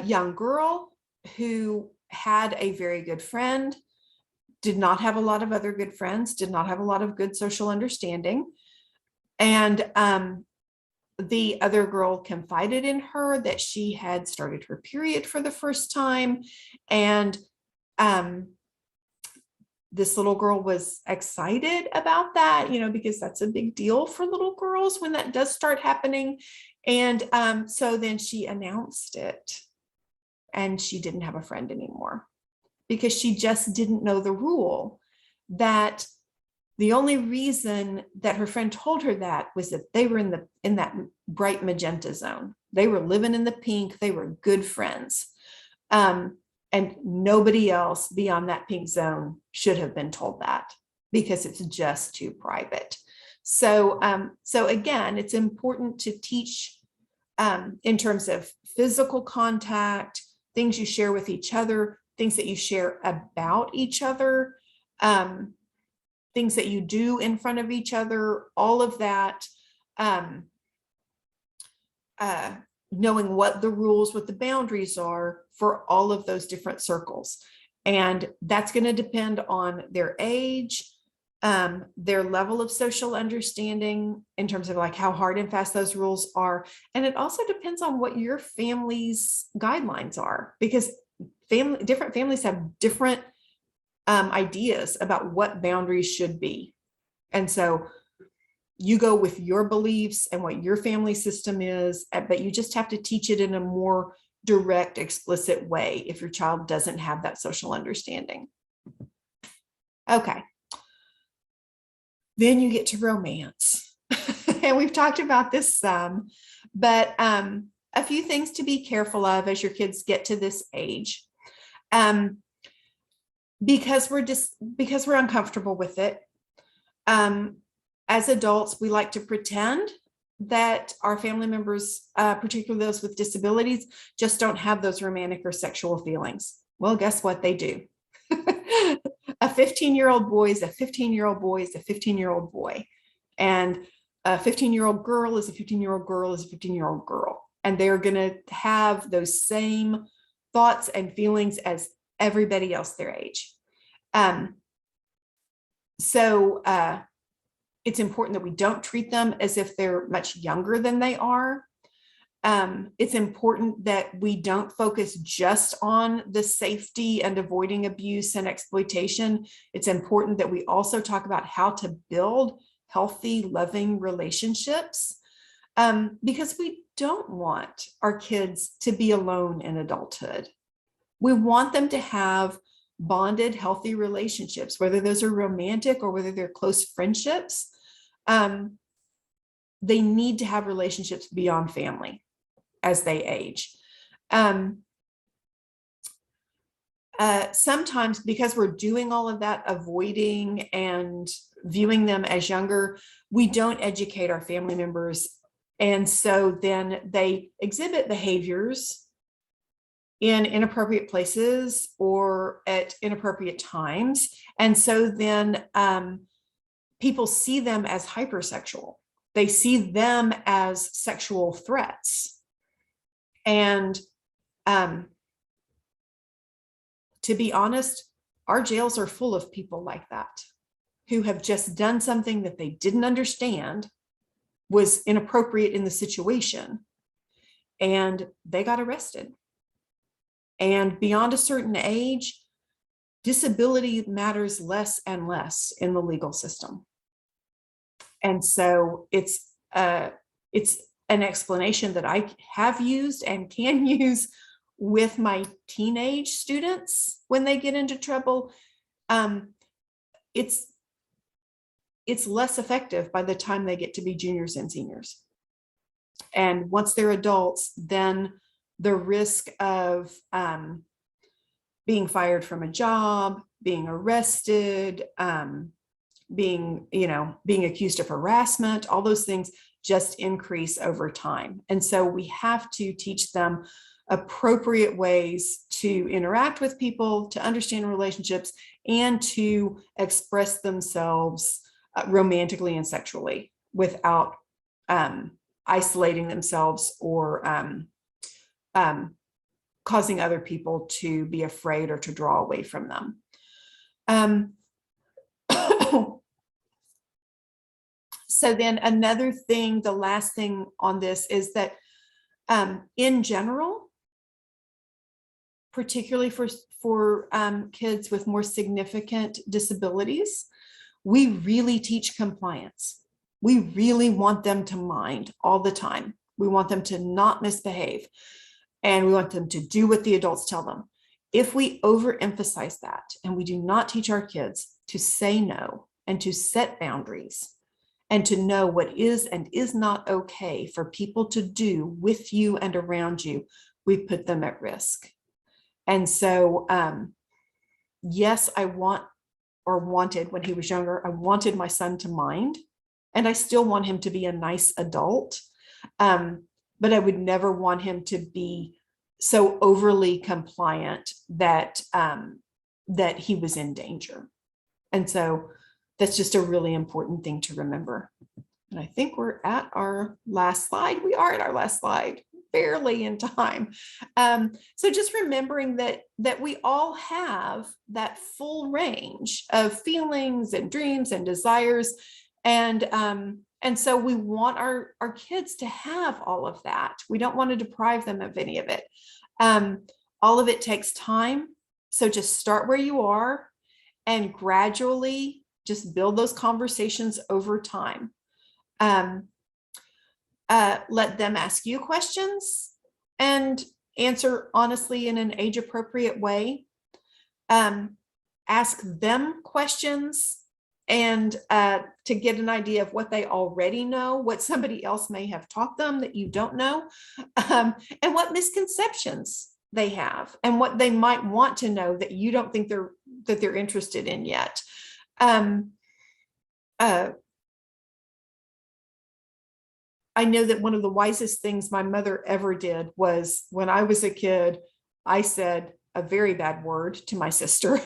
young girl who had a very good friend, did not have a lot of other good friends, did not have a lot of good social understanding. And the other girl confided in her that she had started her period for the first time. And this little girl was excited about that, because that's a big deal for little girls when that does start happening. And so then she announced it, and she didn't have a friend anymore because she just didn't know the rule that the only reason that her friend told her that was that they were in that bright magenta zone. They were living in the pink. They were good friends. And nobody else beyond that pink zone should have been told that because it's just too private. So again, it's important to teach in terms of physical contact, things you share with each other, things that you share about each other, things that you do in front of each other, all of that. Knowing what the rules, what the boundaries are for all of those different circles. And that's going to depend on their age, their level of social understanding in terms of like how hard and fast those rules are. And it also depends on what your family's guidelines are, because different families have different ideas about what boundaries should be. And so you go with your beliefs and what your family system is, but you just have to teach it in a more direct, explicit way if your child doesn't have that social understanding. Okay. Then you get to romance. And we've talked about this some, but a few things to be careful of as your kids get to this age. Because we're uncomfortable with it. As adults, we like to pretend that our family members, particularly those with disabilities, just don't have those romantic or sexual feelings. Well, guess what? They do. A 15-year-old boy is a 15-year-old boy is a 15-year-old boy. And a 15-year-old girl is a 15-year-old girl is a 15-year-old girl. And they're going to have those same thoughts and feelings as everybody else their age. So it's important that we don't treat them as if they're much younger than they are. It's important that we don't focus just on the safety and avoiding abuse and exploitation. It's important that we also talk about how to build healthy, loving relationships, because we don't want our kids to be alone in adulthood. We want them to have bonded, healthy relationships, whether those are romantic or whether they're close friendships. They need to have relationships beyond family as they age. Sometimes because we're doing all of that, avoiding and viewing them as younger, we don't educate our family members. And so then they exhibit behaviors in inappropriate places or at inappropriate times. And so then people see them as hypersexual. They see them as sexual threats. And to be honest, our jails are full of people like that, who have just done something that they didn't understand was inappropriate in the situation, and they got arrested. And beyond a certain age, disability matters less and less in the legal system. And so it's an explanation that I have used and can use with my teenage students when they get into trouble. It's less effective by the time they get to be juniors and seniors. And once they're adults, then the risk of being fired from a job, being arrested, being accused of harassment, all those things just increase over time. And so we have to teach them appropriate ways to interact with people, to understand relationships, and to express themselves romantically and sexually without isolating themselves or causing other people to be afraid or to draw away from them. So then another thing, the last thing on this is that in general, particularly for kids with more significant disabilities, we really teach compliance. We really want them to mind all the time. We want them to not misbehave, and we want them to do what the adults tell them. If we overemphasize that and we do not teach our kids to say no and to set boundaries and to know what is and is not okay for people to do with you and around you, we put them at risk. And so, yes, I wanted when he was younger, I wanted my son to mind, and I still want him to be a nice adult. But I would never want him to be so overly compliant that that he was in danger. And so that's just a really important thing to remember. And I think we're at our last slide. We are at our last slide, barely in time. So just remembering that we all have that full range of feelings and dreams and desires. And so we want our kids to have all of that. We don't want to deprive them of any of it. All of it takes time. So just start where you are and gradually just build those conversations over time. Let them ask you questions and answer honestly in an age-appropriate way. Ask them questions and to get an idea of what they already know, what somebody else may have taught them that you don't know, and what misconceptions they have and what they might want to know that you don't think they're interested in yet. I know that one of the wisest things my mother ever did was when I was a kid, I said a very bad word to my sister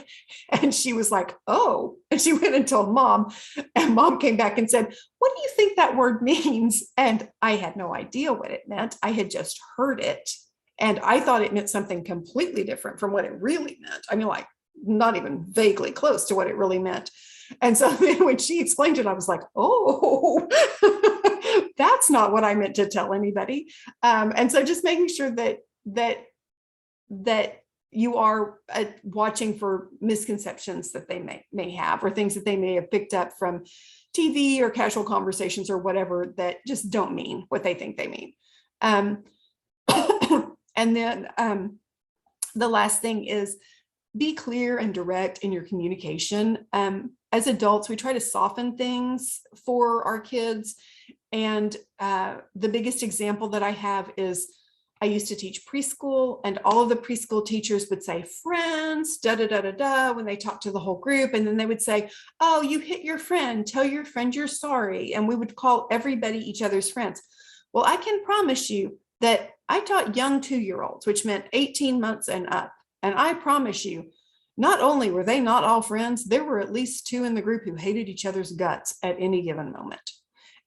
and she was like, oh, and she went and told mom, and mom came back and said, what do you think that word means? And I had no idea what it meant. I had just heard it and I thought it meant something completely different from what it really meant. I mean, like not even vaguely close to what it really meant. And so then when she explained it, I was like, oh, that's not what I meant to tell anybody. And so just making sure that you are watching for misconceptions that they may have, or things that they may have picked up from TV or casual conversations or whatever that just don't mean what they think they mean. And then the last thing is be clear and direct in your communication. As adults, we try to soften things for our kids. And the biggest example that I have is I used to teach preschool, and all of the preschool teachers would say friends, da, da, da, da, da, when they talked to the whole group. And then they would say, oh, you hit your friend, tell your friend you're sorry. And we would call everybody each other's friends. Well, I can promise you that I taught young 2-year-olds, which meant 18 months and up. And I promise you, not only were they not all friends, there were at least 2 in the group who hated each other's guts at any given moment.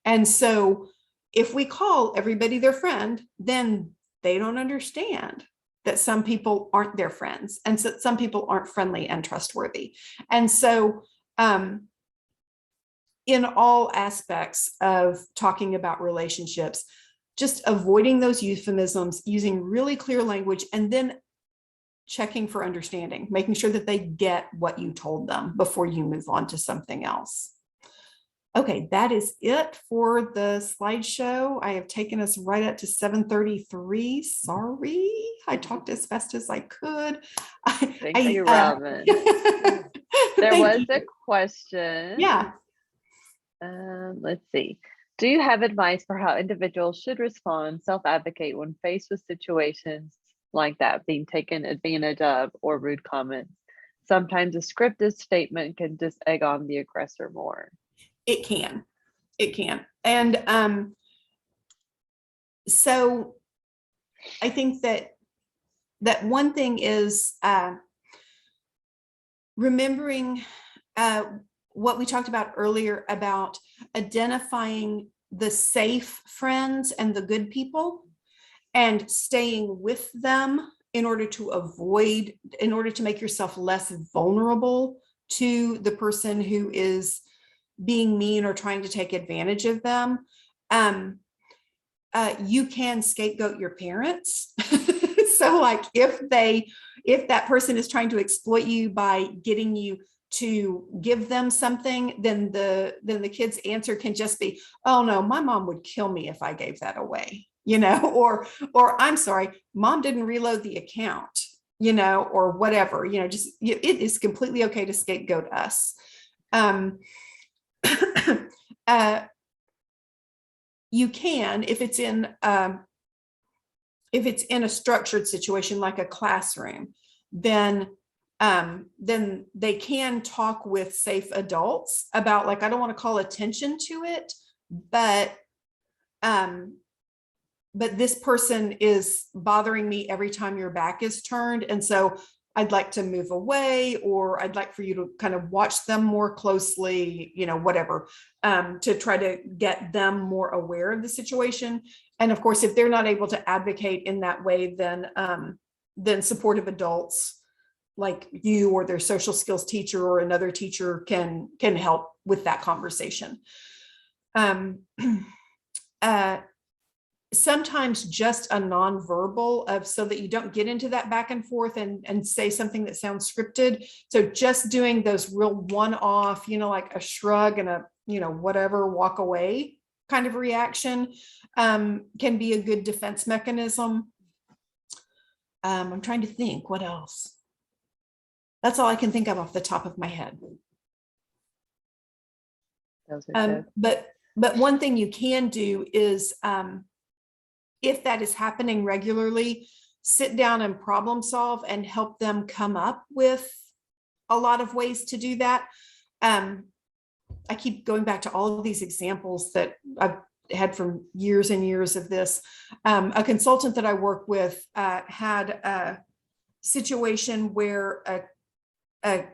And so if we call everybody their friend, then they don't understand that some people aren't their friends, and so some people aren't friendly and trustworthy. And so in all aspects of talking about relationships, just avoiding those euphemisms, using really clear language, and then checking for understanding, making sure that they get what you told them before you move on to something else. Okay, that is it for the slideshow. I have taken us right up to 7:33. Sorry, I talked as fast as I could. Thank you, Robin. There was a question. Yeah. Let's see. Do you have advice for how individuals should respond, self-advocate when faced with situations like that, being taken advantage of, or rude comments? Sometimes a scripted statement can just egg on the aggressor more. It can. And so I think that one thing is remembering what we talked about earlier about identifying the safe friends and the good people and staying with them in order to make yourself less vulnerable to the person who is being mean or trying to take advantage of them. You can scapegoat your parents. So like if that person is trying to exploit you by getting you to give them something, then the kid's answer can just be, oh no, my mom would kill me if I gave that away, or I'm sorry, mom didn't reload the account, or whatever, just it is completely okay to scapegoat us. You can, if it's in a structured situation like a classroom, then they can talk with safe adults about, like, I don't want to call attention to it, but this person is bothering me every time your back is turned, and so I'd like to move away, or I'd like for you to kind of watch them more closely, whatever, to try to get them more aware of the situation. And of course, if they're not able to advocate in that way, then supportive adults like you or their social skills teacher or another teacher can help with that conversation. Sometimes just a nonverbal so that you don't get into that back and forth and say something that sounds scripted. So just doing those real one-off, like a shrug and a, whatever, walk away kind of reaction can be a good defense mechanism. I'm trying to think what else. That's all I can think of off the top of my head. Those are good. But one thing you can do is, if that is happening regularly, sit down and problem solve and help them come up with a lot of ways to do that. I keep going back to all of these examples that I've had from years and years of this. A consultant that I work with had a situation where a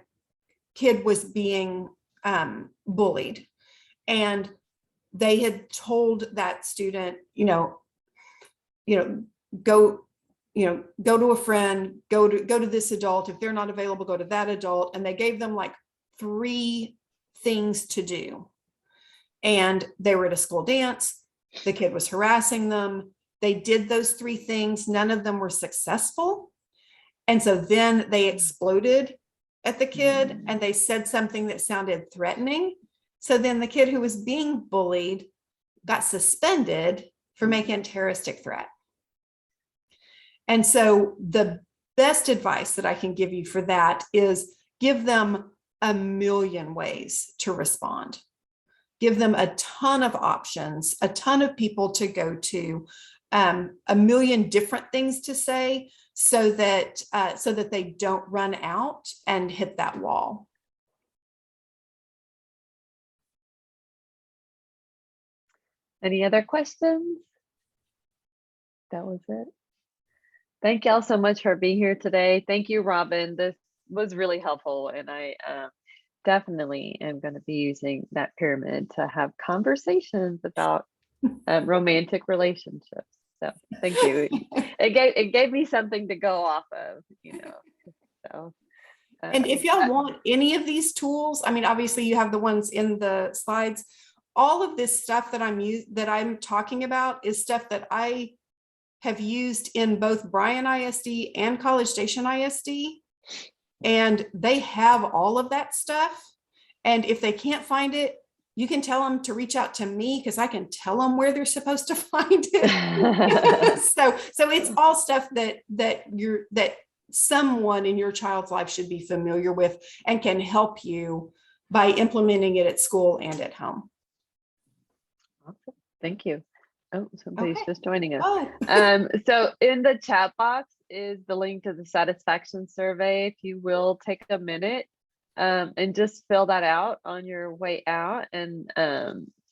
kid was being bullied, and they had told that student, go, go to a friend, go to this adult. If they're not available, go to that adult. And they gave them like 3 things to do. And they were at a school dance. The kid was harassing them. They did those 3 things. None of them were successful. And so then they exploded at the kid, and they said something that sounded threatening. So then the kid who was being bullied got suspended for making a terroristic threat. And so the best advice that I can give you for that is give them a million ways to respond. Give them a ton of options, a ton of people to go to, a million different things to say, so that they don't run out and hit that wall. Any other questions? That was it. Thank y'all so much for being here today. Thank you, Robin. This was really helpful, and I definitely am going to be using that pyramid to have conversations about romantic relationships. So thank you. It gave me something to go off of, So. And if y'all want any of these tools, I mean, obviously you have the ones in the slides. All of this stuff that I'm talking about is stuff that I have used in both Bryan ISD and College Station ISD. And they have all of that stuff. And if they can't find it, you can tell them to reach out to me, because I can tell them where they're supposed to find it. so it's all stuff that someone in your child's life should be familiar with and can help you by implementing it at school and at home. Awesome. Thank you. Oh, somebody's just joining us. Oh. So in the chat box is the link to the satisfaction survey. If you will take a minute and just fill that out on your way out, and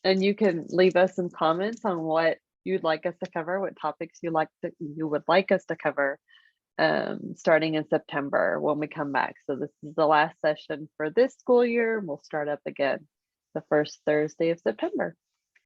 you can leave us some comments on what you'd like us to cover, what topics you would like us to cover starting in September when we come back. So this is the last session for this school year. We'll start up again the first Thursday of September.